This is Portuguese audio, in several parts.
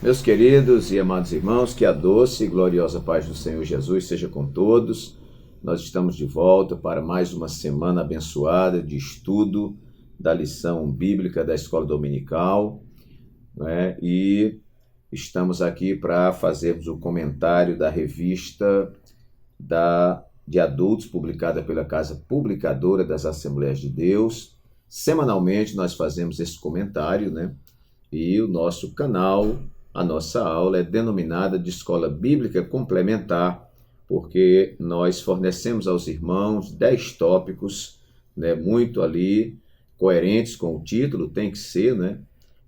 Meus queridos e amados irmãos, que a doce e gloriosa paz do Senhor Jesus seja com todos. Nós estamos de volta para mais uma semana abençoada de estudo da lição bíblica da Escola Dominical, né? E estamos aqui para fazermos o comentário da revista de adultos, publicada pela Casa Publicadora das Assembleias de Deus. Semanalmente nós fazemos esse comentário, né? E o nosso canal, a nossa aula é denominada de Escola Bíblica Complementar, porque nós fornecemos aos irmãos 10 tópicos, né, muito ali coerentes com o título, tem que ser, né?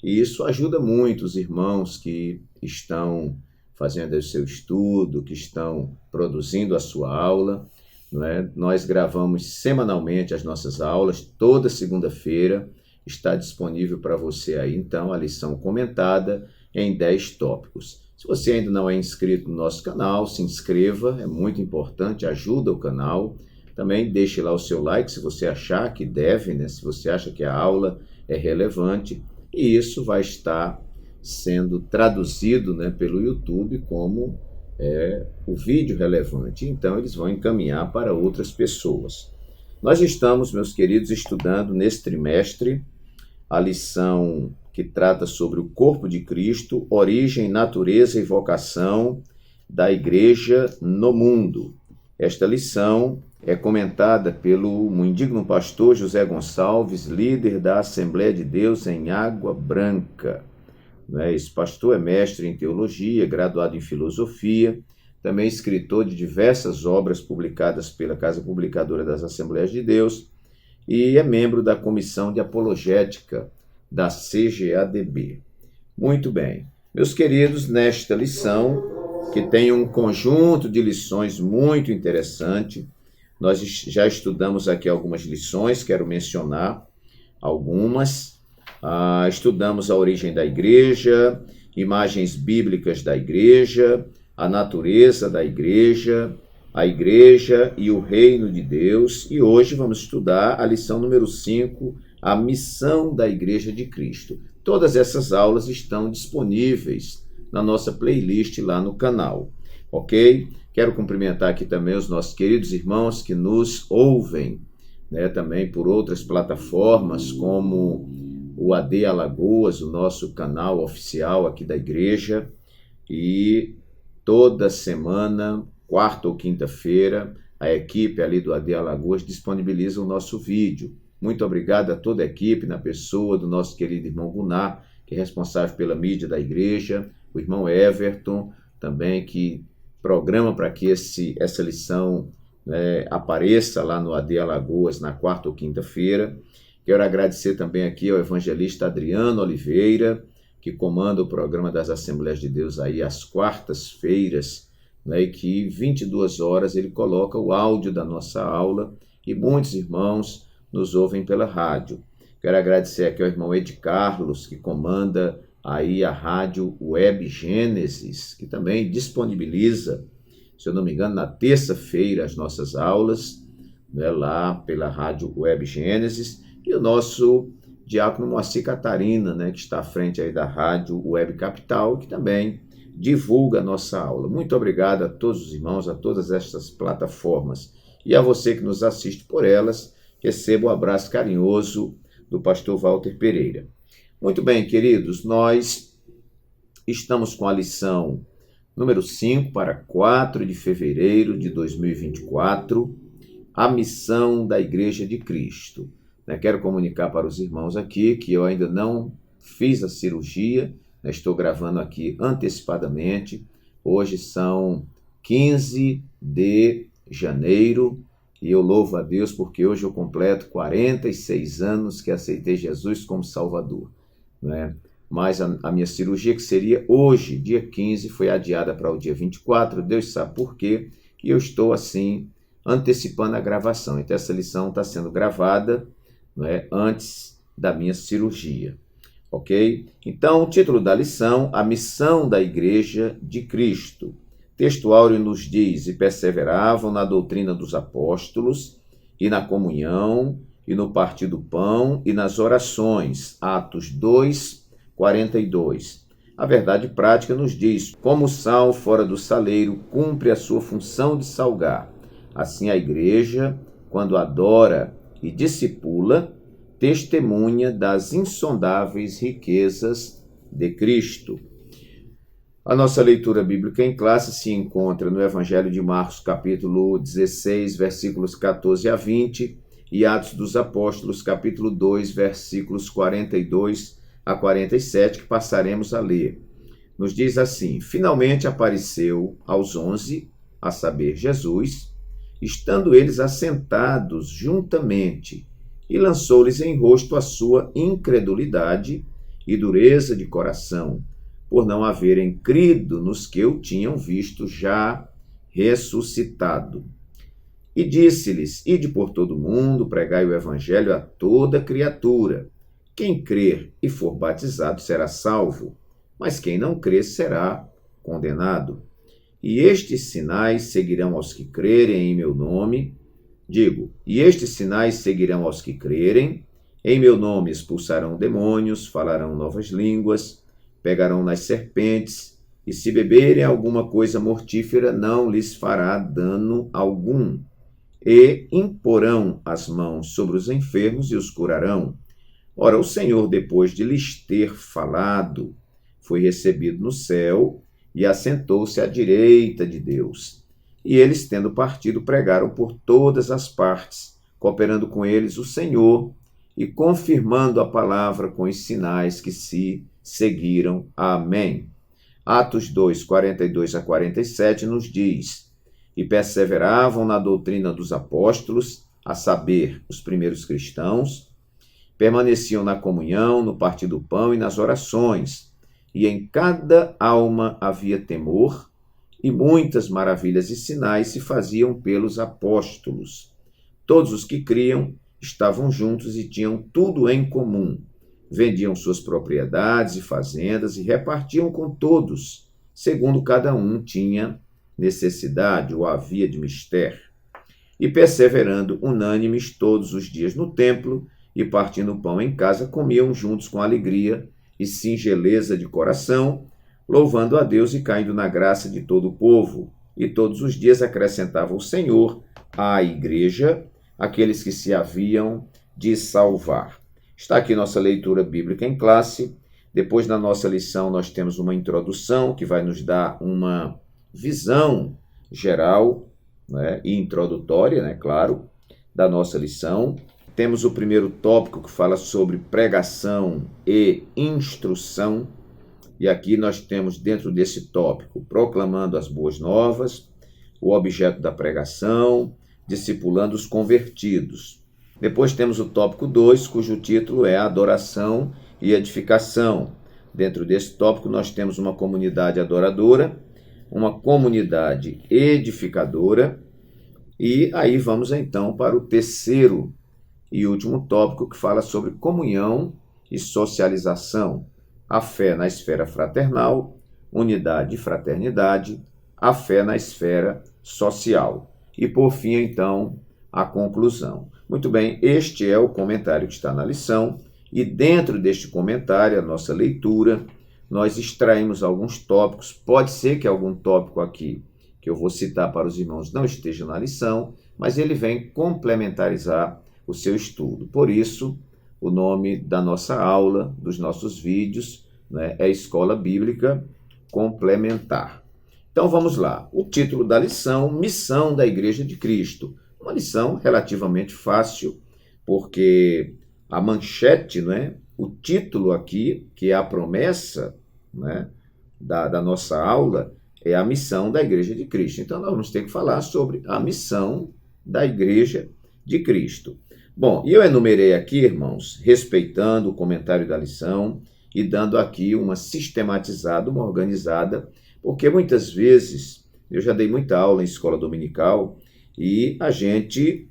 E isso ajuda muito os irmãos que estão fazendo o seu estudo, que estão produzindo a sua aula, né? Nós gravamos semanalmente as nossas aulas, toda segunda-feira está disponível para você aí, então, a lição comentada em 10 tópicos. Se você ainda não é inscrito no nosso canal, se inscreva, é muito importante, ajuda o canal. Também deixe lá o seu like se você achar que deve, né? Se você acha que a aula é relevante. E isso vai estar sendo traduzido, né, pelo YouTube como o vídeo relevante. Então, eles vão encaminhar para outras pessoas. Nós estamos, meus queridos, estudando nesse trimestre a lição que trata sobre o corpo de Cristo, origem, natureza e vocação da igreja no mundo. Esta lição é comentada pelo indigno pastor José Gonçalves, líder da Assembleia de Deus em Água Branca. Esse pastor é mestre em teologia, graduado em filosofia, também escritor de diversas obras publicadas pela Casa Publicadora das Assembleias de Deus e é membro da Comissão de Apologética da CGADB. Muito bem. Meus queridos, nesta lição, que tem um conjunto de lições muito interessante, nós já estudamos aqui algumas lições, quero mencionar algumas. Estudamos a origem da igreja, imagens bíblicas da igreja, a natureza da igreja, a igreja e o reino de Deus. E hoje vamos estudar a lição número 5, a missão da Igreja de Cristo. Todas essas aulas estão disponíveis na nossa playlist lá no canal, ok? Quero cumprimentar aqui também os nossos queridos irmãos que nos ouvem, né, também por outras plataformas, como o AD Alagoas, o nosso canal oficial aqui da igreja, e toda semana, quarta ou quinta-feira, a equipe ali do AD Alagoas disponibiliza o nosso vídeo. Muito obrigado a toda a equipe, na pessoa do nosso querido irmão Gunnar, que é responsável pela mídia da igreja, o irmão Everton, também, que programa para que essa lição, né, apareça lá no AD Alagoas na quarta ou quinta-feira. Quero agradecer também aqui ao evangelista Adriano Oliveira, que comanda o programa das Assembleias de Deus aí às quartas-feiras, né, e que 22 horas ele coloca o áudio da nossa aula e muitos irmãos nos ouvem pela rádio. Quero agradecer aqui ao irmão Ed Carlos, que comanda aí a rádio Web Gênesis, que também disponibiliza, se eu não me engano, na terça-feira as nossas aulas, né, lá pela rádio Web Gênesis, e o nosso diácono Moacir Catarina, né, que está à frente aí da rádio Web Capital, que também divulga a nossa aula. Muito obrigado a todos os irmãos, a todas estas plataformas. E a você que nos assiste por elas, receba o abraço carinhoso do pastor Walter Pereira. Muito bem, queridos, nós estamos com a lição número 5 para 4 de fevereiro de 2024, a missão da Igreja de Cristo. Quero comunicar para os irmãos aqui que eu ainda não fiz a cirurgia, estou gravando aqui antecipadamente. Hoje são 15 de janeiro e eu louvo a Deus porque hoje eu completo 46 anos que aceitei Jesus como Salvador, né? Mas a minha cirurgia, que seria hoje, dia 15, foi adiada para o dia 24, Deus sabe por quê, e eu estou assim antecipando a gravação. Então essa lição está sendo gravada, né, antes da minha cirurgia, ok? Então o título da lição, a missão da Igreja de Cristo. Texto áureo nos diz: e perseveravam na doutrina dos apóstolos, e na comunhão, e no partir do pão, e nas orações. Atos 2, 42. A verdade prática nos diz: como o sal fora do saleiro cumpre a sua função de salgar, assim a igreja, quando adora e discipula, testemunha das insondáveis riquezas de Cristo. A nossa leitura bíblica em classe se encontra no Evangelho de Marcos, capítulo 16, versículos 14 a 20, e Atos dos Apóstolos, capítulo 2, versículos 42 a 47, que passaremos a ler. Nos diz assim: finalmente apareceu aos 11, a saber, Jesus, estando eles assentados juntamente, e lançou-lhes em rosto a sua incredulidade e dureza de coração, por não haverem crido nos que o tinham visto já ressuscitado. E disse-lhes: ide por todo o mundo, pregai o evangelho a toda criatura. Quem crer e for batizado será salvo, mas quem não crer será condenado. E estes sinais seguirão aos que crerem em meu nome. E estes sinais seguirão aos que crerem. Em meu nome expulsarão demônios, falarão novas línguas, pegarão nas serpentes, e se beberem alguma coisa mortífera, não lhes fará dano algum. E imporão as mãos sobre os enfermos e os curarão. Ora, o Senhor, depois de lhes ter falado, foi recebido no céu e assentou-se à direita de Deus. E eles, tendo partido, pregaram por todas as partes, cooperando com eles o Senhor e confirmando a palavra com os sinais que se seguiram. Amém. Atos 2, 42 a 47 nos diz: e perseveravam na doutrina dos apóstolos, a saber, os primeiros cristãos, permaneciam na comunhão, no partir do pão e nas orações, e em cada alma havia temor, e muitas maravilhas e sinais se faziam pelos apóstolos. Todos os que criam estavam juntos e tinham tudo em comum. Vendiam suas propriedades e fazendas e repartiam com todos, segundo cada um tinha necessidade ou havia de mister. E perseverando unânimes todos os dias no templo e partindo o pão em casa, comiam juntos com alegria e singeleza de coração, louvando a Deus e caindo na graça de todo o povo. E todos os dias acrescentava o Senhor à igreja aqueles que se haviam de salvar. Está aqui nossa leitura bíblica em classe. Depois da nossa lição, nós temos uma introdução que vai nos dar uma visão geral, né, e introdutória, claro, da nossa lição. Temos o primeiro tópico que fala sobre pregação e instrução. E aqui nós temos dentro desse tópico, proclamando as boas novas, o objeto da pregação, discipulando os convertidos. Depois temos o tópico 2, cujo título é adoração e edificação. Dentro desse tópico nós temos uma comunidade adoradora, uma comunidade edificadora, e aí vamos então para o terceiro e último tópico que fala sobre comunhão e socialização. A fé na esfera fraternal, unidade e fraternidade, a fé na esfera social. E por fim, então, a conclusão. Muito bem, este é o comentário que está na lição, e dentro deste comentário, a nossa leitura, nós extraímos alguns tópicos. Pode ser que algum tópico aqui que eu vou citar para os irmãos não esteja na lição, mas ele vem complementarizar o seu estudo. Por isso, o nome da nossa aula, dos nossos vídeos, é Escola Bíblica Complementar. Então vamos lá. O título da lição, Missão da Igreja de Cristo. Uma lição relativamente fácil, porque a manchete, o título aqui, que é a promessa da nossa aula, é a missão da Igreja de Cristo. Então nós vamos ter que falar sobre a missão da Igreja de Cristo. Bom, eu enumerei aqui, irmãos, respeitando o comentário da lição e dando aqui uma sistematizada, uma organizada, porque muitas vezes, eu já dei muita aula em escola dominical e a gente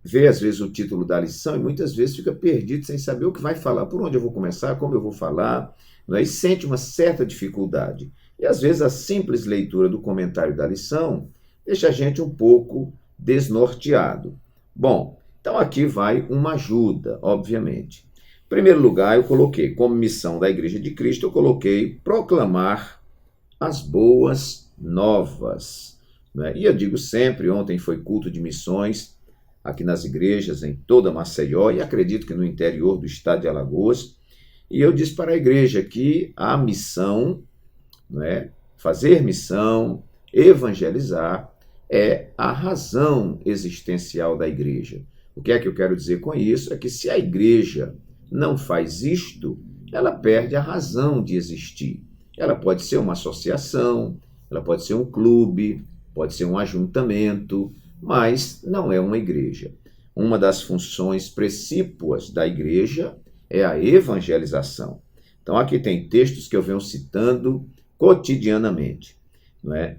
vê às vezes o título da lição e muitas vezes fica perdido sem saber o que vai falar, por onde eu vou começar, como eu vou falar, e sente uma certa dificuldade. E às vezes a simples leitura do comentário da lição deixa a gente um pouco desnorteado. Bom, então aqui vai uma ajuda, obviamente. primeiro lugar, eu coloquei como missão da Igreja de Cristo, eu coloquei proclamar as boas novas. Né? E eu digo sempre, ontem foi culto de missões aqui nas igrejas em toda Maceió e acredito que no interior do estado de Alagoas. E eu disse para a igreja que a missão, né, fazer missão, evangelizar, é a razão existencial da igreja. O que é que eu quero dizer com isso? É que se a igreja não faz isto, ela perde a razão de existir. Ela pode ser uma associação, ela pode ser um clube, pode ser um ajuntamento, mas não é uma igreja. Uma das funções precípuas da igreja é a evangelização. Então aqui tem textos que eu venho citando cotidianamente, não é?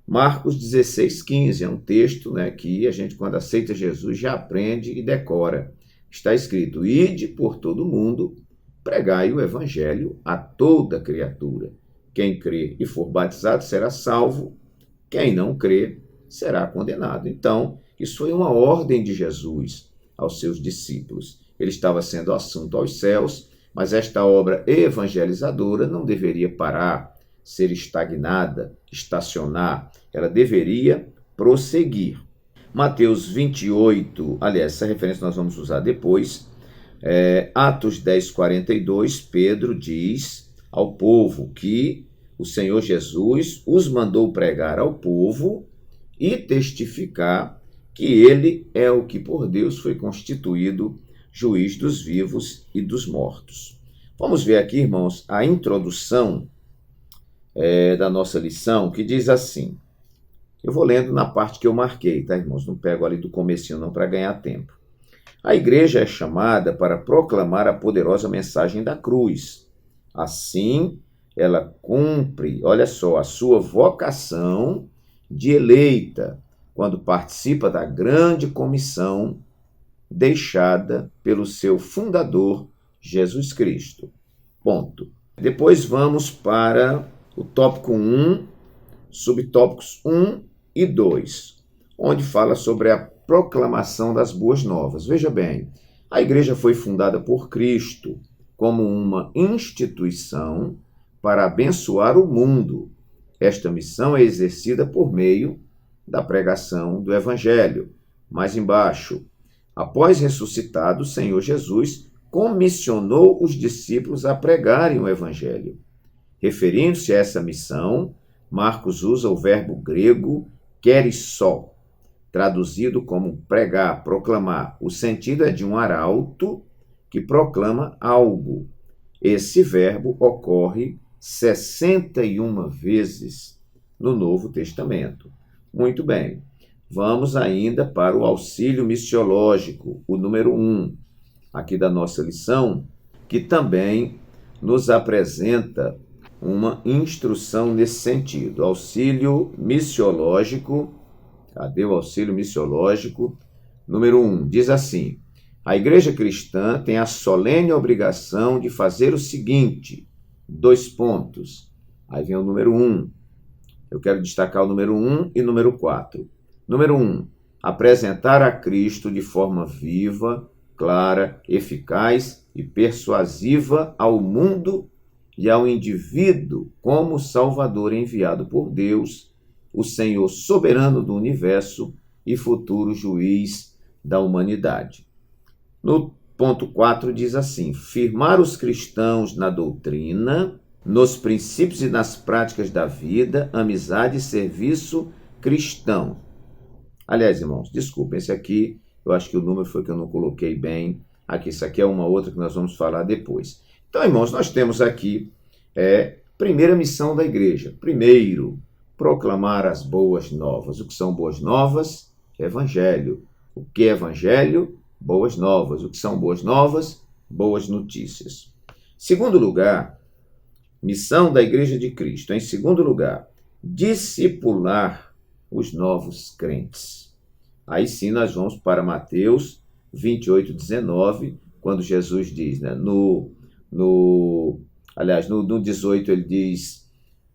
Marcos 16:15 é um texto, né, que a gente, quando aceita Jesus, já aprende e decora. Está escrito: ide por todo mundo, pregai o evangelho a toda criatura. Quem crê e for batizado será salvo, quem não crê será condenado. Então, isso foi uma ordem de Jesus aos seus discípulos. Ele estava sendo assunto aos céus, mas esta obra evangelizadora não deveria parar, ser estagnada, estacionar. Ela deveria prosseguir. Mateus 28, aliás, essa referência nós vamos usar depois. Atos 10:42, Pedro diz ao povo que o Senhor Jesus os mandou pregar ao povo e testificar que ele é o que por Deus foi constituído juiz dos vivos e dos mortos. Vamos ver aqui, irmãos, a introdução da nossa lição, que diz assim. Eu vou lendo na parte que eu marquei, tá, irmãos? Não pego ali do comecinho não para ganhar tempo. A igreja é chamada para proclamar a poderosa mensagem da cruz. Assim, ela cumpre, olha só, a sua vocação de eleita, quando participa da grande comissão deixada pelo seu fundador, Jesus Cristo. Ponto. Depois vamos para o tópico 1, subtópicos 1 e 2, onde fala sobre a proclamação das boas novas. Veja bem, a igreja foi fundada por Cristo como uma instituição para abençoar o mundo. Esta missão é exercida por meio da pregação do Evangelho. Mais embaixo, após ressuscitado, o Senhor Jesus comissionou os discípulos a pregarem o Evangelho. Referindo-se a essa missão, Marcos usa o verbo grego kerissó, traduzido como pregar, proclamar. O sentido é de um arauto que proclama algo. Esse verbo ocorre 61 vezes no Novo Testamento. Muito bem, vamos ainda para o auxílio missiológico, o número 1, aqui da nossa lição, que também nos apresenta uma instrução nesse sentido. Auxílio missiológico, cadê o auxílio missiológico? Número 1, diz assim: a igreja cristã tem a solene obrigação de fazer o seguinte, 2 pontos. Aí vem o número 1. Eu quero destacar o número 1 e número 4. Número 1, apresentar a Cristo de forma viva, clara, eficaz e persuasiva ao mundo e ao indivíduo como Salvador enviado por Deus, o Senhor soberano do universo e futuro juiz da humanidade. No ponto 4 diz assim: firmar os cristãos na doutrina, nos princípios e nas práticas da vida, amizade e serviço cristão. Aliás, irmãos, desculpem, esse aqui, eu acho que o número foi que eu não coloquei bem. Aqui, isso aqui é uma outra que nós vamos falar depois. Então, irmãos, nós temos aqui primeira missão da igreja. Primeiro, proclamar as boas novas. O que são boas novas? Evangelho. O que é evangelho? Boas novas. O que são boas novas? Boas notícias. Segundo lugar, missão da Igreja de Cristo. Em segundo lugar, discipular os novos crentes. Aí sim nós vamos para Mateus 28:19, quando Jesus diz, né, no 18 ele diz: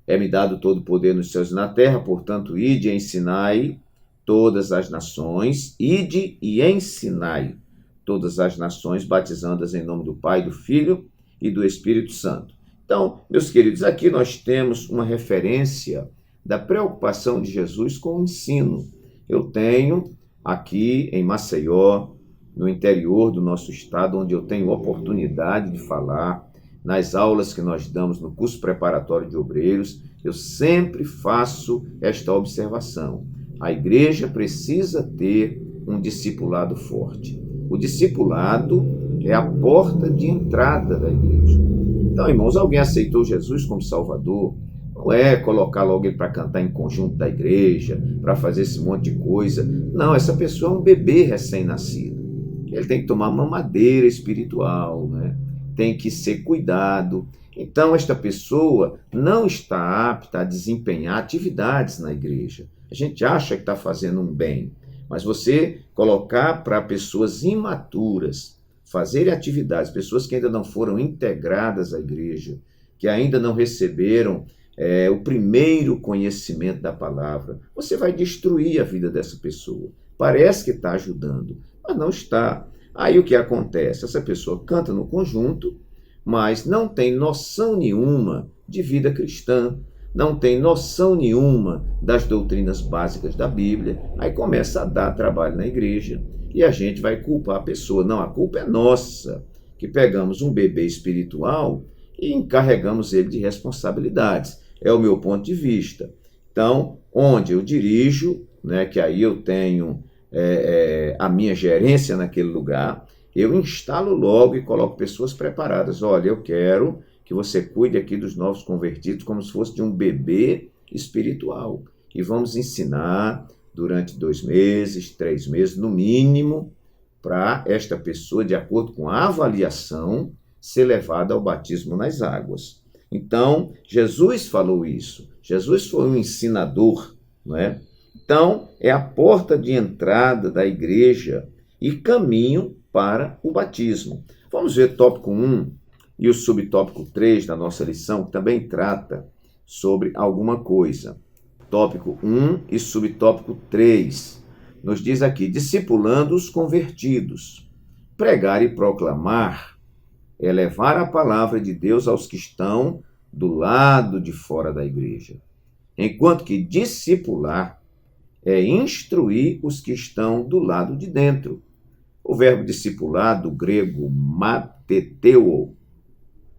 é-me dado todo o poder nos céus e na terra, portanto, ide e ensinai todas as nações, ide e ensinai todas as nações, batizando-as em nome do Pai, do Filho e do Espírito Santo. Então, meus queridos, aqui nós temos uma referência da preocupação de Jesus com o ensino. Eu tenho aqui em Maceió, no interior do nosso estado, onde eu tenho oportunidade de falar, nas aulas que nós damos no curso preparatório de obreiros, eu sempre faço esta observação. A igreja precisa ter um discipulado forte. O discipulado é a porta de entrada da igreja. Então, irmãos, alguém aceitou Jesus como Salvador, não é colocar logo ele para cantar em conjunto da igreja, para fazer esse monte de coisa. Não, essa pessoa é um bebê recém-nascido. Ele tem que tomar mamadeira espiritual, né? Tem que ser cuidado. Então, esta pessoa não está apta a desempenhar atividades na igreja. A gente acha que está fazendo um bem, mas você colocar para pessoas imaturas fazerem atividades, pessoas que ainda não foram integradas à igreja, que ainda não receberam o primeiro conhecimento da palavra, você vai destruir a vida dessa pessoa. Parece que está ajudando, mas não está. Aí o que acontece? Essa pessoa canta no conjunto, mas não tem noção nenhuma de vida cristã, não tem noção nenhuma das doutrinas básicas da Bíblia, aí começa a dar trabalho na igreja e a gente vai culpar a pessoa. Não, a culpa é nossa, que pegamos um bebê espiritual e encarregamos ele de responsabilidades. É o meu ponto de vista. Então, onde eu dirijo, né, que aí eu tenho a minha gerência naquele lugar, eu instalo logo e coloco pessoas preparadas. Olha, eu quero que você cuide aqui dos novos convertidos como se fosse de um bebê espiritual. E vamos ensinar durante 2 meses, 3 meses, no mínimo, para esta pessoa, de acordo com a avaliação, ser levada ao batismo nas águas. Então, Jesus falou isso. Jesus foi um ensinador, não é? Então, é a porta de entrada da igreja e caminho para o batismo. Vamos ver tópico 1 e o subtópico 3 da nossa lição, que também trata sobre alguma coisa. Tópico 1 e subtópico 3. Nos diz aqui, discipulando os convertidos. Pregar e proclamar é levar a palavra de Deus aos que estão do lado de fora da igreja. Enquanto que discipular é instruir os que estão do lado de dentro. O verbo discipular, do grego mateteo,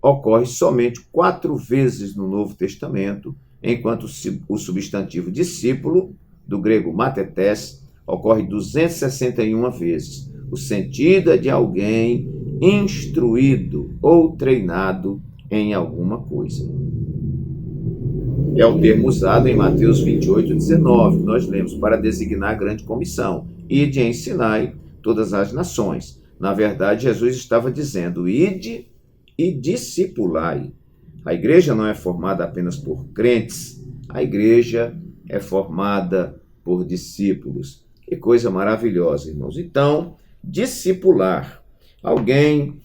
ocorre somente 4 vezes no Novo Testamento, enquanto o substantivo discípulo, do grego matetes, ocorre 261 vezes. O sentido é de alguém instruído ou treinado em alguma coisa. É o termo usado em Mateus 28:19, nós lemos, para designar a grande comissão, ide e ensinai todas as nações. Na verdade, Jesus estava dizendo, ide e discipulai. A igreja não é formada apenas por crentes, a igreja é formada por discípulos. Que coisa maravilhosa, irmãos. Então, discipular. Alguém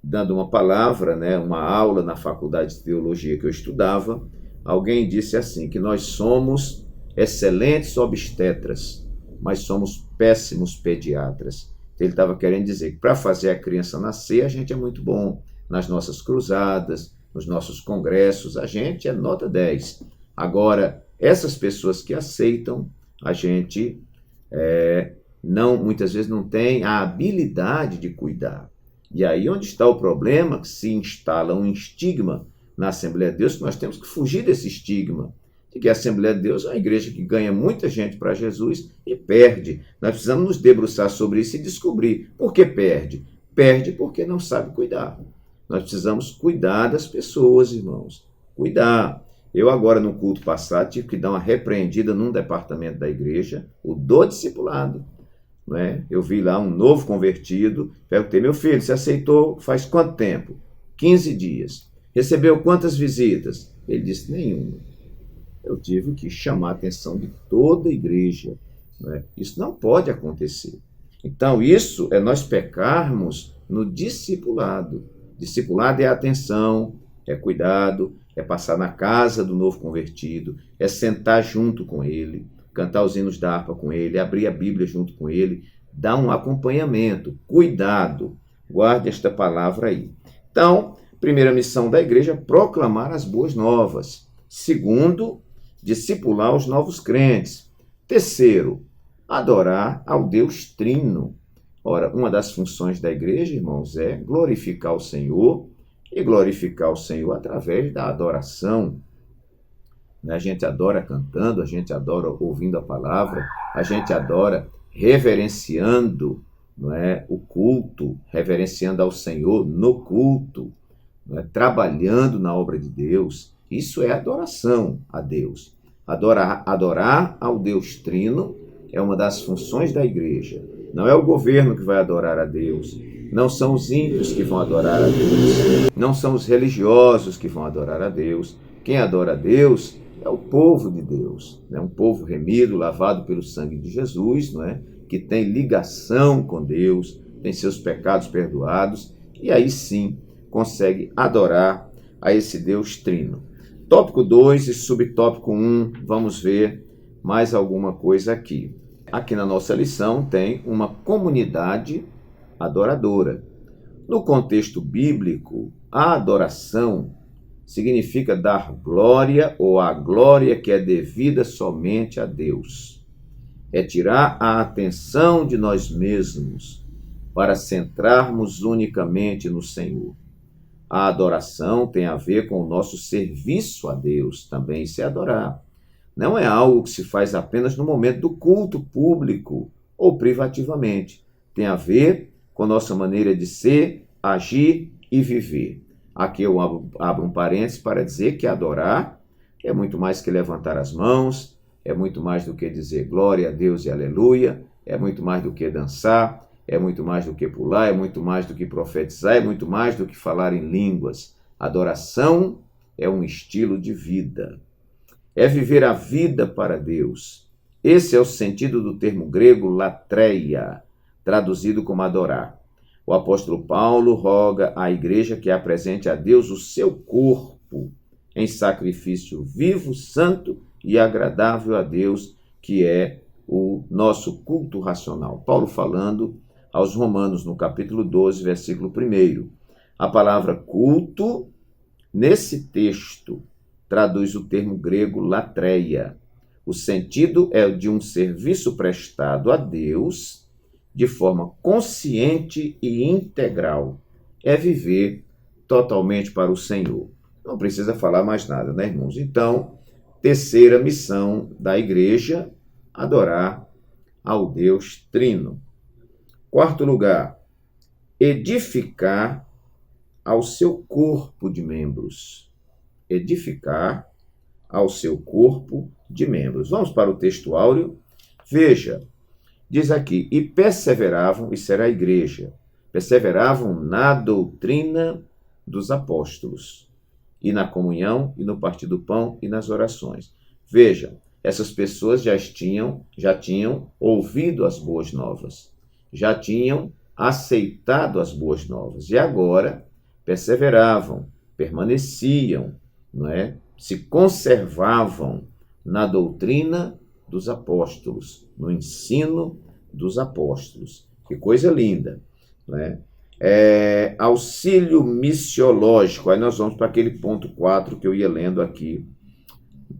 dando uma palavra, né, uma aula na faculdade de teologia que eu estudava, alguém disse assim, que nós somos excelentes obstetras, mas somos péssimos pediatras. Ele estava querendo dizer que para fazer a criança nascer, a gente é muito bom. Nas nossas cruzadas, nos nossos congressos, a gente é nota 10. Agora, essas pessoas que aceitam, a gente muitas vezes não tem a habilidade de cuidar. E aí onde está o problema, que se instala um estigma na Assembleia de Deus, que nós temos que fugir desse estigma, de que a Assembleia de Deus é uma igreja que ganha muita gente para Jesus e perde. Nós precisamos nos debruçar sobre isso e descobrir por que perde. Perde porque não sabe cuidar. Nós precisamos cuidar das pessoas, irmãos. Cuidar. Eu agora, no culto passado, tive que dar uma repreendida num departamento da igreja, o do discipulado. Não é? Eu vi lá um novo convertido, perguntei, meu filho, você aceitou faz quanto tempo? 15 dias. Recebeu quantas visitas? Ele disse, nenhuma. Eu tive que chamar a atenção de toda a igreja. Não é? Isso não pode acontecer. Então, isso é nós pecarmos no discipulado. Discipulado é atenção, é cuidado, é passar na casa do novo convertido, é sentar junto com ele, cantar os hinos da harpa com ele, abrir a Bíblia junto com ele, dá um acompanhamento, cuidado. Guarde esta palavra aí. Então, primeira missão da igreja é proclamar as boas novas. Segundo, discipular os novos crentes. Terceiro, adorar ao Deus Trino. Ora, uma das funções da igreja, irmãos, é glorificar o Senhor, e glorificar o Senhor através da adoração. A gente adora cantando, a gente adora ouvindo a palavra, a gente adora reverenciando, não é, o culto, reverenciando ao Senhor no culto, não é, trabalhando na obra de Deus. Isso é adoração a Deus. Adorar ao Deus Trino é uma das funções da igreja. Não é o governo que vai adorar a Deus, não são os ímpios que vão adorar a Deus, não são os religiosos que vão adorar a Deus. Quem adora a Deus é o povo de Deus, né? Um povo remido, lavado pelo sangue de Jesus, não é? Que tem ligação com Deus, tem seus pecados perdoados, e aí sim consegue adorar a esse Deus Trino. Tópico 2 e subtópico 1, vamos ver mais alguma coisa aqui. Aqui na nossa lição tem uma comunidade adoradora. No contexto bíblico, a adoração significa dar glória ou a glória que é devida somente a Deus. É tirar a atenção de nós mesmos para centrarmos unicamente no Senhor. A adoração tem a ver com o nosso serviço a Deus, também se adorar. Não é algo que se faz apenas no momento do culto público ou privativamente. Tem a ver com nossa maneira de ser, agir e viver. Aqui eu abro um parênteses para dizer que adorar é muito mais que levantar as mãos, é muito mais do que dizer glória a Deus e aleluia, é muito mais do que dançar, é muito mais do que pular, é muito mais do que profetizar, é muito mais do que falar em línguas. Adoração é um estilo de vida. É viver a vida para Deus. Esse é o sentido do termo grego latreia, traduzido como adorar. O apóstolo Paulo roga à igreja que apresente a Deus o seu corpo em sacrifício vivo, santo e agradável a Deus, que é o nosso culto racional. Paulo falando aos Romanos, no capítulo 12, versículo 1. A palavra culto, nesse texto, traduz o termo grego latreia. O sentido é o de um serviço prestado a Deus de forma consciente e integral. É viver totalmente para o Senhor. Não precisa falar mais nada, né, irmãos? Então, terceira missão da igreja, adorar ao Deus Trino. Quarto lugar, edificar ao seu corpo de membros. Edificar ao seu corpo de membros. Vamos para o texto áureo. Veja, diz aqui, e perseveravam, isso era a igreja, perseveravam na doutrina dos apóstolos, e na comunhão, e no partir do pão, e nas orações. Veja, essas pessoas já tinham ouvido as boas novas, já tinham aceitado as boas novas, e agora perseveravam, permaneciam, não é? Se conservavam na doutrina dos apóstolos, no ensino dos apóstolos. Que coisa linda, não é? Auxílio missiológico. Aí nós vamos para aquele ponto 4 que eu ia lendo aqui,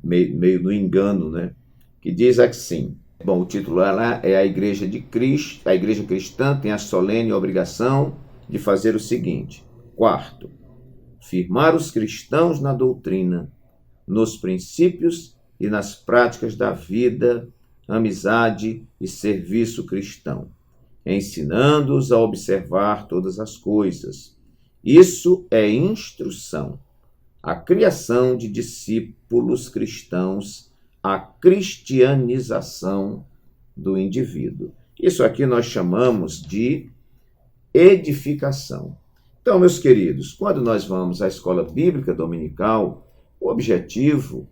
meio no engano, né? Que diz assim, bom, o título lá é a Igreja de Cristo, a Igreja Cristã tem a solene obrigação de fazer o seguinte. Quarto, firmar os cristãos na doutrina, nos princípios e nas práticas da vida, amizade e serviço cristão, ensinando-os a observar todas as coisas. Isso é instrução, a criação de discípulos cristãos, a cristianização do indivíduo. Isso aqui nós chamamos de edificação. Então, meus queridos, quando nós vamos à escola bíblica dominical, o objetivo,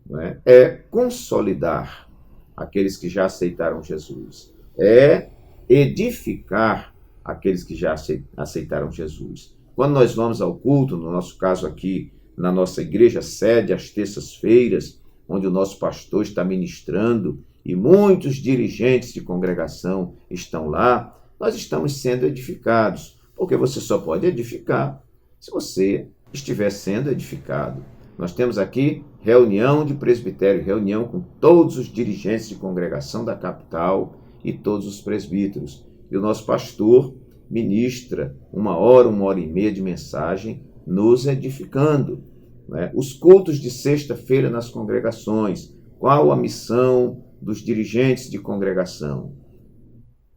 né, é consolidar aqueles que já aceitaram Jesus, é edificar aqueles que já aceitaram Jesus. Quando nós vamos ao culto, no nosso caso aqui, na nossa igreja sede, às terças-feiras, onde o nosso pastor está ministrando e muitos dirigentes de congregação estão lá, nós estamos sendo edificados, porque você só pode edificar se você estiver sendo edificado. Nós temos aqui reunião de presbitério, reunião com todos os dirigentes de congregação da capital e todos os presbíteros. E o nosso pastor ministra 1 hora e meia de mensagem, nos edificando. Né? Os cultos de sexta-feira nas congregações, qual a missão dos dirigentes de congregação?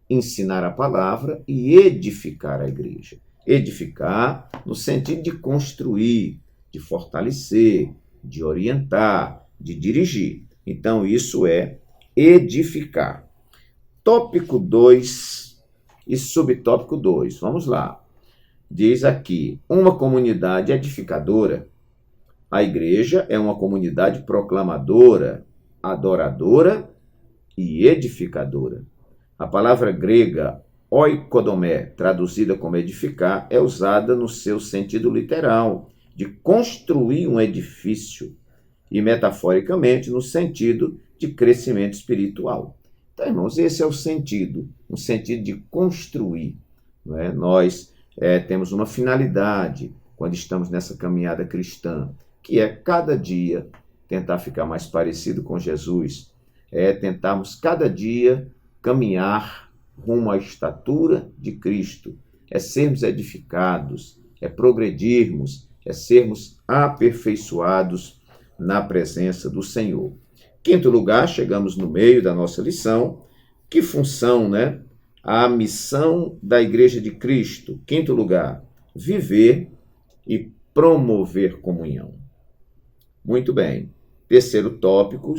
Ensinar a palavra e edificar a igreja. Edificar no sentido de construir, de fortalecer, de orientar, de dirigir. Então, isso é edificar. Tópico 2 e subtópico 2. Vamos lá. Diz aqui, uma comunidade edificadora. A igreja é uma comunidade proclamadora, adoradora e edificadora. A palavra grega oikodomé, traduzida como edificar, é usada no seu sentido literal, de construir um edifício, e metaforicamente no sentido de crescimento espiritual. Então, irmãos, esse é o sentido, um sentido de construir. Não é? Nós temos uma finalidade quando estamos nessa caminhada cristã, que é cada dia tentar ficar mais parecido com Jesus, tentarmos cada dia caminhar rumo à estatura de Cristo, sermos edificados, progredirmos, sermos aperfeiçoados na presença do Senhor. Quinto lugar, chegamos no meio da nossa lição. Que função, né? A missão da Igreja de Cristo. Quinto lugar, viver e promover comunhão. Muito bem. Terceiro tópico,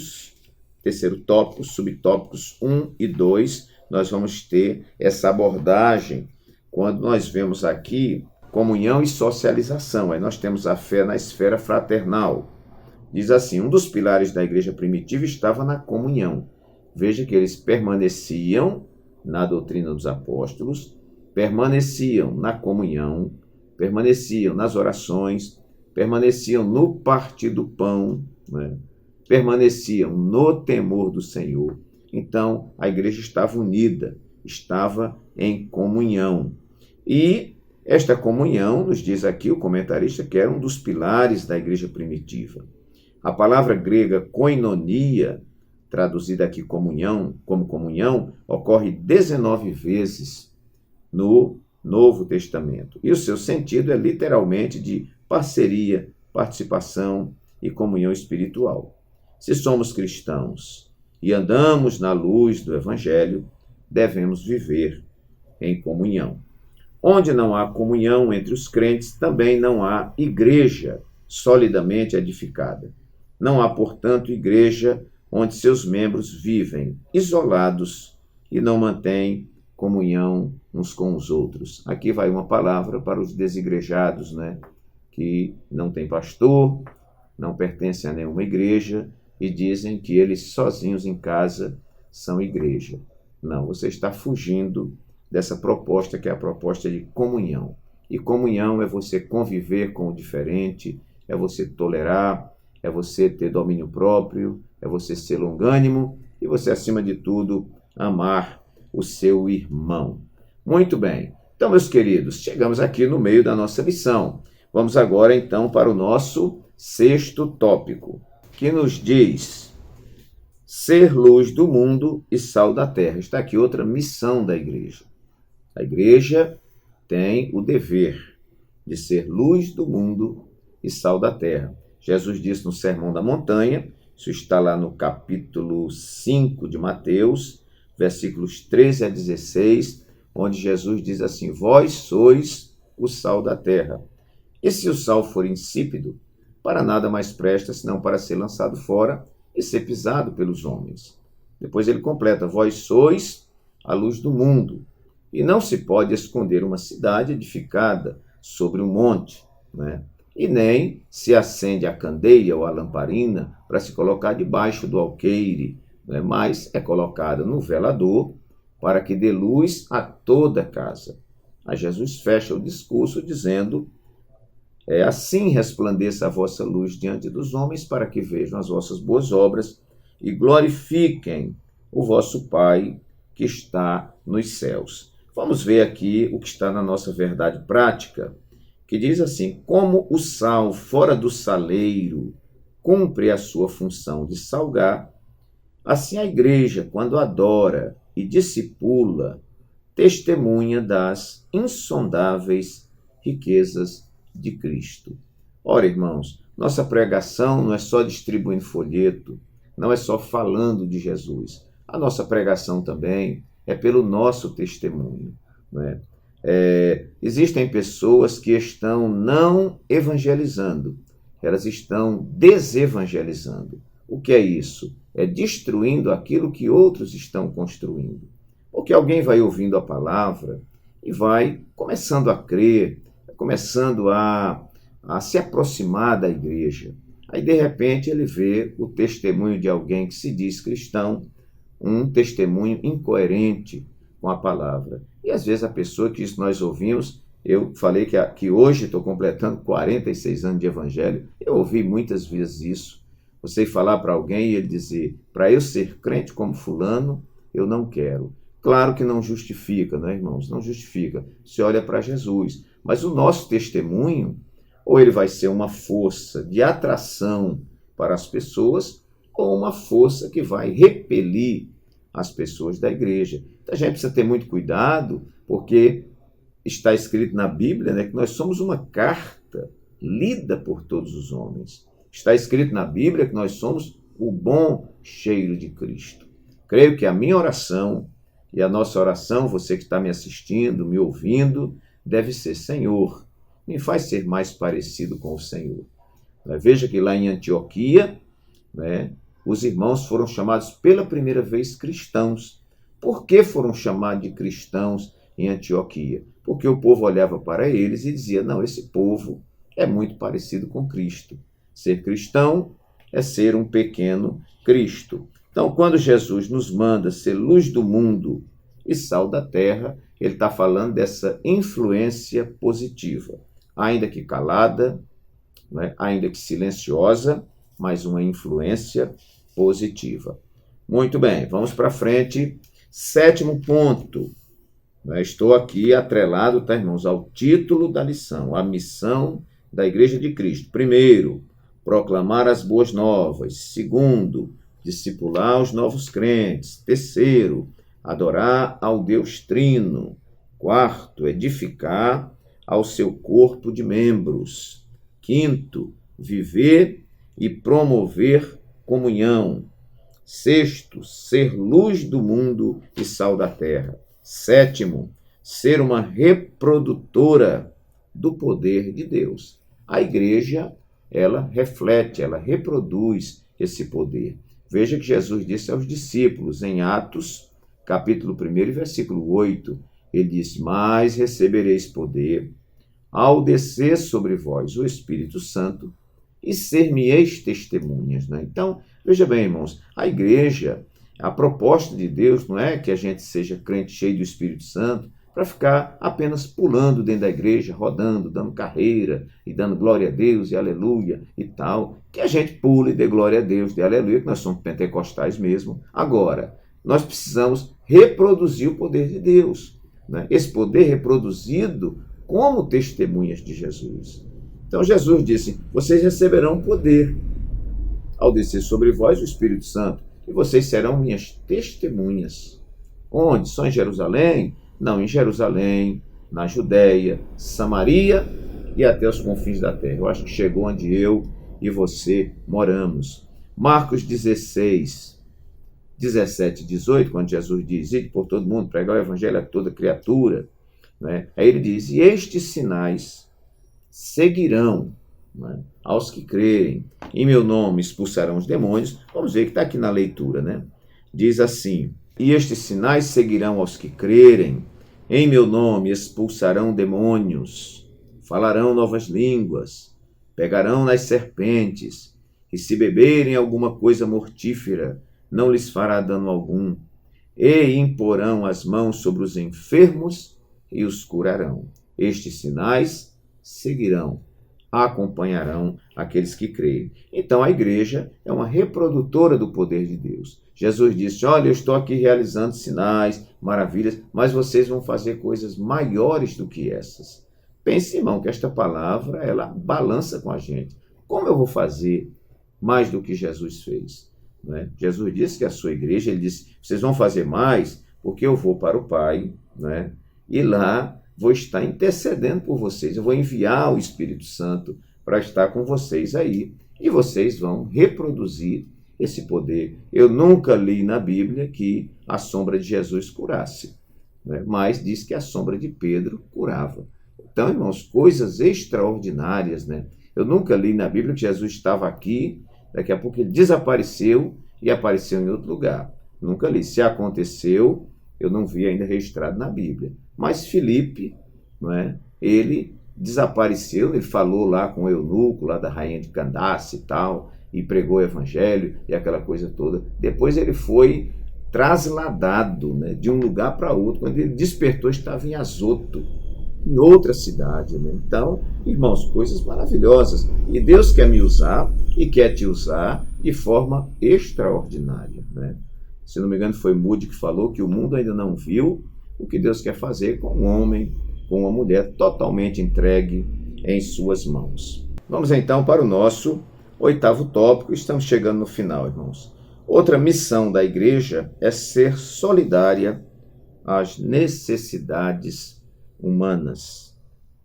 subtópicos 1 e 2, nós vamos ter essa abordagem quando nós vemos aqui comunhão e socialização. Aí nós temos a fé na esfera fraternal. Diz assim, um dos pilares da igreja primitiva estava na comunhão. Veja que eles permaneciam na doutrina dos apóstolos, permaneciam na comunhão, permaneciam nas orações, permaneciam no partir do pão, né? Permaneciam no temor do Senhor. Então, a igreja estava unida, estava em comunhão. E esta comunhão, nos diz aqui o comentarista, que era um dos pilares da igreja primitiva. A palavra grega koinonia, traduzida aqui comunhão, como comunhão, ocorre 19 vezes no Novo Testamento. E o seu sentido é literalmente de parceria, participação e comunhão espiritual. Se somos cristãos e andamos na luz do Evangelho, devemos viver em comunhão. Onde não há comunhão entre os crentes, também não há igreja solidamente edificada. Não há, portanto, igreja onde seus membros vivem isolados e não mantêm comunhão uns com os outros. Aqui vai uma palavra para os desigrejados, né? Que não tem pastor, não pertencem a nenhuma igreja e dizem que eles sozinhos em casa são igreja. Não, você está fugindo dessa proposta que é a proposta de comunhão. E comunhão é você conviver com o diferente, é você tolerar, é você ter domínio próprio, é você ser longânimo e você, acima de tudo, amar o seu irmão. Muito bem. Então, meus queridos, chegamos aqui no meio da nossa lição. Vamos agora, então, para o nosso sexto tópico, que nos diz ser luz do mundo e sal da terra. Está aqui outra missão da igreja. A igreja tem o dever de ser luz do mundo e sal da terra. Jesus disse no Sermão da Montanha, isso está lá no capítulo 5 de Mateus, versículos 13 a 16, onde Jesus diz assim, vós sois o sal da terra. E se o sal for insípido, para nada mais presta, senão para ser lançado fora e ser pisado pelos homens. Depois ele completa, vós sois a luz do mundo. E não se pode esconder uma cidade edificada sobre um monte, né? E nem se acende a candeia ou a lamparina para se colocar debaixo do alqueire, né? Mas é colocada no velador para que dê luz a toda a casa. Aí Jesus fecha o discurso dizendo, assim resplandeça a vossa luz diante dos homens para que vejam as vossas boas obras e glorifiquem o vosso Pai que está nos céus. Vamos ver aqui o que está na nossa verdade prática, que diz assim: como o sal fora do saleiro cumpre a sua função de salgar, assim a igreja, quando adora e discipula, testemunha das insondáveis riquezas de Cristo. Ora, irmãos, nossa pregação não é só distribuindo folheto, não é só falando de Jesus. A nossa pregação também é pelo nosso testemunho, né? Existem pessoas que estão não evangelizando, elas estão desevangelizando. O que é isso? É destruindo aquilo que outros estão construindo. Porque alguém vai ouvindo a palavra e vai começando a crer, começando a se aproximar da igreja. Aí, de repente, ele vê o testemunho de alguém que se diz cristão, um testemunho incoerente com a palavra. E, às vezes, a pessoa que isso nós ouvimos, eu falei que hoje estou completando 46 anos de evangelho, eu ouvi muitas vezes isso. Você falar para alguém e ele dizer, para eu ser crente como fulano, eu não quero. Claro que não justifica, né, irmãos? Não justifica. Se olha para Jesus. Mas o nosso testemunho, ou ele vai ser uma força de atração para as pessoas, ou uma força que vai repelir as pessoas da igreja. Então a gente precisa ter muito cuidado, porque está escrito na Bíblia, né, que nós somos uma carta lida por todos os homens. Está escrito na Bíblia que nós somos o bom cheiro de Cristo. Creio que a minha oração e a nossa oração, você que está me assistindo, me ouvindo, deve ser: Senhor, me faz ser mais parecido com o Senhor. Veja que lá em Antioquia, né, os irmãos foram chamados pela primeira vez cristãos. Por que foram chamados de cristãos em Antioquia? Porque o povo olhava para eles e dizia: não, esse povo é muito parecido com Cristo. Ser cristão é ser um pequeno Cristo. Então, quando Jesus nos manda ser luz do mundo e sal da terra, ele está falando dessa influência positiva, ainda que calada, né, ainda que silenciosa, mas uma influência positiva. Muito bem, vamos para frente. 7º ponto. Estou aqui atrelado, tá, irmãos, ao título da lição, a missão da Igreja de Cristo. Primeiro, proclamar as boas novas. Segundo, discipular os novos crentes. Terceiro, adorar ao Deus Trino. Quarto, edificar ao seu corpo de membros. Quinto, viver e promover comunhão. Sexto, ser luz do mundo e sal da terra. Sétimo, ser uma reprodutora do poder de Deus. A igreja, ela reflete, ela reproduz esse poder. Veja que Jesus disse aos discípulos em Atos, capítulo 1, versículo 8, ele disse: mas recebereis poder ao descer sobre vós o Espírito Santo e ser-me-eis testemunhas. Né? Então, veja bem, irmãos, a igreja, a proposta de Deus não é que a gente seja crente cheio do Espírito Santo para ficar apenas pulando dentro da igreja, rodando, dando carreira e dando glória a Deus e aleluia e tal. Que a gente pule e dê glória a Deus, dê aleluia, que nós somos pentecostais mesmo. Agora, nós precisamos reproduzir o poder de Deus. Né? Esse poder reproduzido como testemunhas de Jesus. Então Jesus disse: vocês receberão poder ao descer sobre vós o Espírito Santo, e vocês serão minhas testemunhas. Onde? Só em Jerusalém? Não, em Jerusalém, na Judéia, Samaria e até os confins da terra. Eu acho que chegou onde eu e você moramos. Marcos 16, 17 e 18, quando Jesus diz: ide por todo mundo, pregar o evangelho a toda criatura. Né? Aí ele diz: e estes sinais seguirão, né, aos que crerem. Em meu nome expulsarão os demônios. Vamos ver que está aqui na leitura, né? Diz assim: e estes sinais seguirão aos que crerem. Em meu nome expulsarão demônios, falarão novas línguas, pegarão nas serpentes, e se beberem alguma coisa mortífera, não lhes fará dano algum. E imporão as mãos sobre os enfermos e os curarão. Estes sinais seguirão, acompanharão aqueles que creem. Então a igreja é uma reprodutora do poder de Deus. Jesus disse, olha, eu estou aqui realizando sinais, maravilhas, mas vocês vão fazer coisas maiores do que essas. Pense, irmão, que esta palavra, ela balança com a gente. Como eu vou fazer mais do que Jesus fez? Não é? Jesus disse que a sua igreja, ele disse, vocês vão fazer mais porque eu vou para o Pai, não é? E lá vou estar intercedendo por vocês, eu vou enviar o Espírito Santo para estar com vocês aí, e vocês vão reproduzir esse poder. Eu nunca li na Bíblia que a sombra de Jesus curasse, né? Mas diz que a sombra de Pedro curava. Então, irmãos, coisas extraordinárias, né? Eu nunca li na Bíblia que Jesus estava aqui, daqui a pouco ele desapareceu e apareceu em outro lugar. Nunca li. Se aconteceu, eu não vi ainda registrado na Bíblia. Mas Filipe, não é? Ele desapareceu, ele falou lá com o eunuco, lá da rainha de Candace e tal, e pregou o evangelho e aquela coisa toda. Depois ele foi trasladado, né, de um lugar para outro. Quando ele despertou, estava em Azoto, em outra cidade, né? Então, irmãos, coisas maravilhosas. E Deus quer me usar e quer te usar de forma extraordinária, né? Se não me engano, foi Moody que falou que o mundo ainda não viu o que Deus quer fazer com um homem, com uma mulher totalmente entregue em suas mãos. Vamos então para o nosso 8º tópico. Estamos chegando no final, irmãos. Outra missão da igreja é ser solidária às necessidades humanas.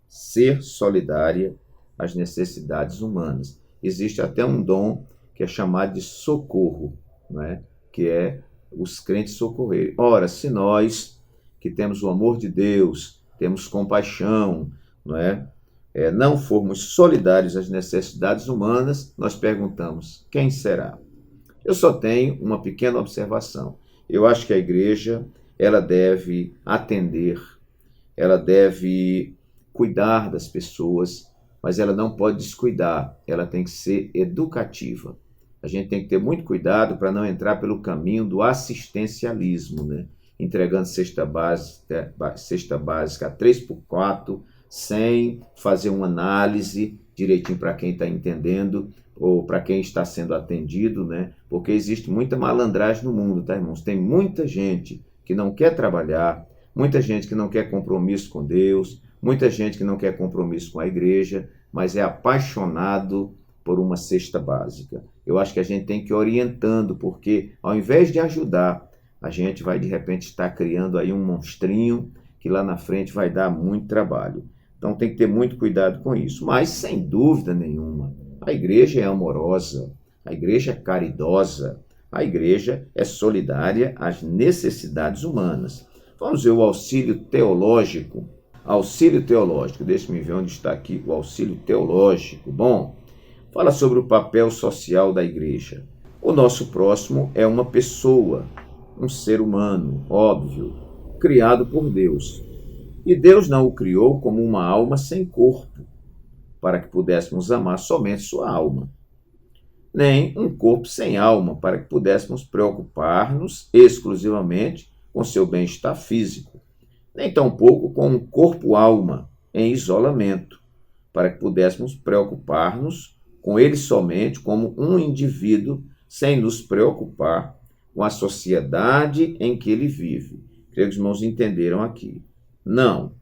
Ser solidária às necessidades humanas. Existe até um dom que é chamado de socorro, não é? Que é os crentes socorrerem. Ora, se nós que temos o amor de Deus, temos compaixão, não é? Não formos solidários às necessidades humanas, nós perguntamos, quem será? Eu só tenho uma pequena observação. Eu acho que a igreja, ela deve atender, ela deve cuidar das pessoas, mas ela não pode descuidar, ela tem que ser educativa. A gente tem que ter muito cuidado para não entrar pelo caminho do assistencialismo, né? Entregando cesta básica a 3x4, sem fazer uma análise direitinho para quem está entendendo ou para quem está sendo atendido, né? Porque existe muita malandragem no mundo, tá, irmãos? Tem muita gente que não quer trabalhar, muita gente que não quer compromisso com Deus, muita gente que não quer compromisso com a igreja, mas é apaixonado por uma cesta básica. Eu acho que a gente tem que ir orientando, porque ao invés de ajudar, a gente vai de repente estar criando aí um monstrinho que lá na frente vai dar muito trabalho. Então tem que ter muito cuidado com isso. Mas, sem dúvida nenhuma, a igreja é amorosa, a igreja é caridosa, a igreja é solidária às necessidades humanas. Vamos ver o auxílio teológico. Auxílio teológico, deixa-me ver onde está aqui o auxílio teológico. Bom, fala sobre o papel social da igreja. O nosso próximo é uma pessoa, um ser humano, óbvio, criado por Deus. E Deus não o criou como uma alma sem corpo, para que pudéssemos amar somente sua alma. Nem um corpo sem alma, para que pudéssemos preocupar-nos exclusivamente com seu bem-estar físico. Nem tampouco com um corpo-alma em isolamento, para que pudéssemos preocupar-nos com ele somente como um indivíduo, sem nos preocupar com a sociedade em que ele vive. Creio que os irmãos entenderam aqui. Não.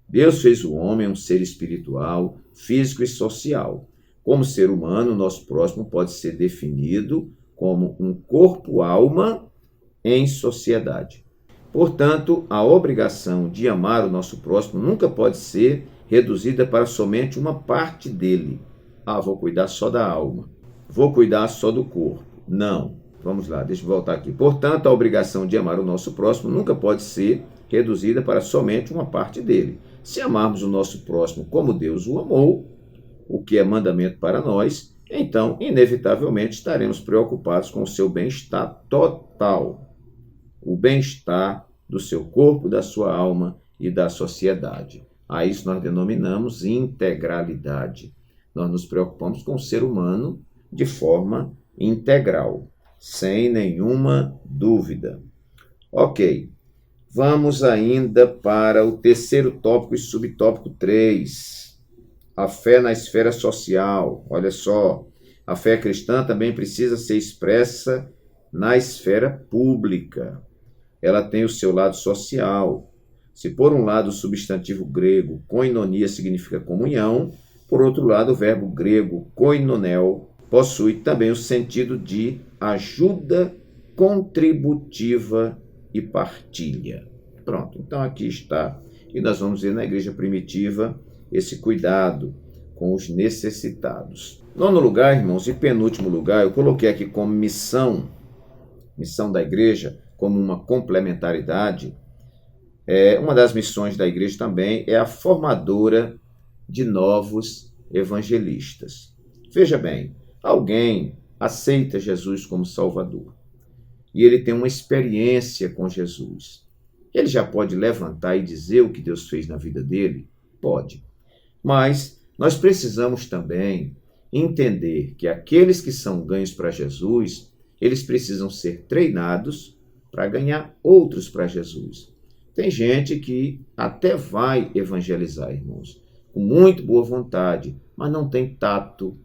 Deus fez o homem um ser espiritual, físico e social. Como ser humano, o nosso próximo pode ser definido como um corpo-alma em sociedade. Portanto, a obrigação de amar o nosso próximo nunca pode ser reduzida para somente uma parte dele. Vou cuidar só da alma. Vou cuidar só do corpo. Não. Vamos lá, deixa eu voltar aqui. Portanto, a obrigação de amar o nosso próximo nunca pode ser reduzida para somente uma parte dele. Se amarmos o nosso próximo como Deus o amou, o que é mandamento para nós, então, inevitavelmente, estaremos preocupados com o seu bem-estar total, o bem-estar do seu corpo, da sua alma e da sociedade. A isso nós denominamos integralidade. Nós nos preocupamos com o ser humano de forma integral, sem nenhuma dúvida. Ok, vamos ainda para o terceiro tópico e subtópico 3. A fé na esfera social. Olha só, a fé cristã também precisa ser expressa na esfera pública. Ela tem o seu lado social. Se por um lado o substantivo grego koinonia significa comunhão, por outro lado o verbo grego koinonel possui também o sentido de ajuda contributiva e partilha. Pronto, então aqui está. E nós vamos ver na igreja primitiva esse cuidado com os necessitados. Nono lugar, irmãos, e penúltimo lugar, eu coloquei aqui como missão da igreja, como uma complementaridade. Uma das missões da igreja também é a formadora de novos evangelistas. Veja bem, alguém aceita Jesus como Salvador e ele tem uma experiência com Jesus. Ele já pode levantar e dizer o que Deus fez na vida dele? Pode. Mas nós precisamos também entender que aqueles que são ganhos para Jesus, eles precisam ser treinados para ganhar outros para Jesus. Tem gente que até vai evangelizar, irmãos, com muito boa vontade, mas não tem tato,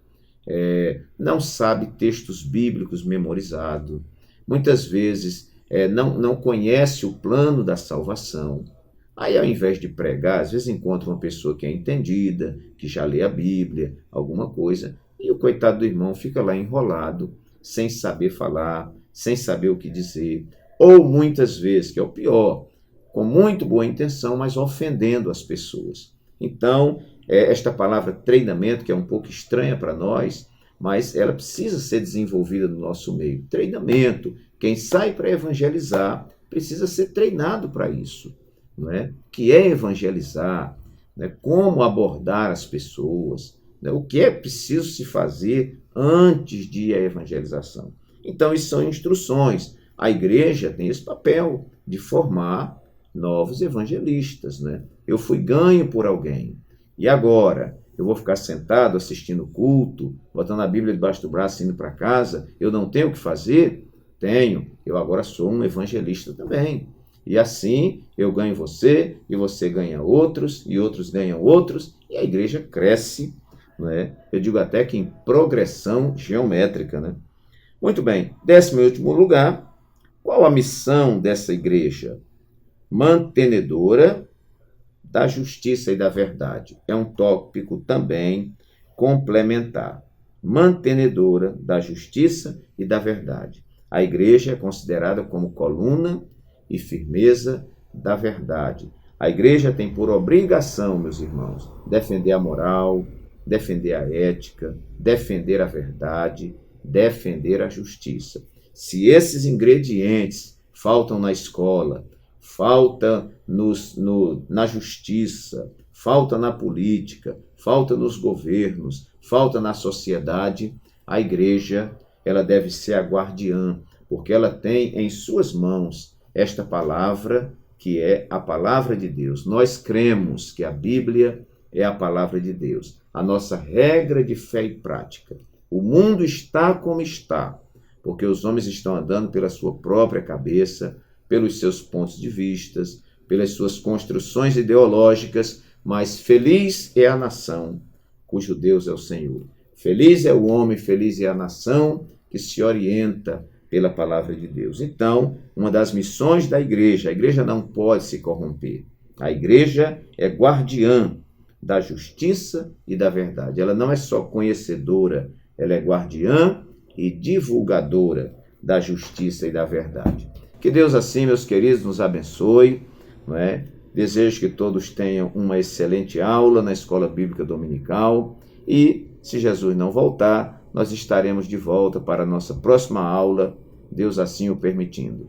não sabe textos bíblicos memorizados, muitas vezes não conhece o plano da salvação. Aí, ao invés de pregar, às vezes encontra uma pessoa que é entendida, que já lê a Bíblia, alguma coisa, e o coitado do irmão fica lá enrolado, sem saber falar, sem saber o que dizer, ou muitas vezes, que é o pior, com muito boa intenção, mas ofendendo as pessoas. Então, esta palavra treinamento, que é um pouco estranha para nós, mas ela precisa ser desenvolvida no nosso meio. Treinamento. Quem sai para evangelizar precisa ser treinado para isso. Não é? Que é evangelizar, né? Como abordar as pessoas, né? O que é preciso se fazer antes de ir à evangelização. Então, isso são instruções. A igreja tem esse papel de formar novos evangelistas. Né? Eu fui ganho por alguém. E agora? Eu vou ficar sentado assistindo o culto, botando a Bíblia debaixo do braço e indo para casa? Eu não tenho o que fazer? Tenho. Eu agora sou um evangelista também. E assim eu ganho você, e você ganha outros, e outros ganham outros, e a igreja cresce, né? Eu digo até que em progressão geométrica. Né? Muito bem, 10º e último lugar, qual a missão dessa igreja? Mantenedora da justiça e da verdade. É um tópico também complementar. Mantenedora da justiça e da verdade. A igreja é considerada como coluna e firmeza da verdade. A igreja tem por obrigação, meus irmãos, defender a moral, defender a ética, defender a verdade, defender a justiça. Se esses ingredientes faltam na escola, falta na justiça, falta na política, falta nos governos, falta na sociedade, a igreja ela deve ser a guardiã, porque ela tem em suas mãos esta palavra, que é a palavra de Deus. Nós cremos que a Bíblia é a palavra de Deus, a nossa regra de fé e prática. O mundo está como está, porque os homens estão andando pela sua própria cabeça, pelos seus pontos de vista, pelas suas construções ideológicas, mas feliz é a nação cujo Deus é o Senhor. Feliz é o homem, feliz é a nação que se orienta pela palavra de Deus. Então, uma das missões da igreja, a igreja não pode se corromper. A igreja é guardiã da justiça e da verdade. Ela não é só conhecedora, ela é guardiã e divulgadora da justiça e da verdade. Que Deus assim, meus queridos, nos abençoe. Não é? Desejo que todos tenham uma excelente aula na Escola Bíblica Dominical e, se Jesus não voltar, nós estaremos de volta para a nossa próxima aula, Deus assim o permitindo.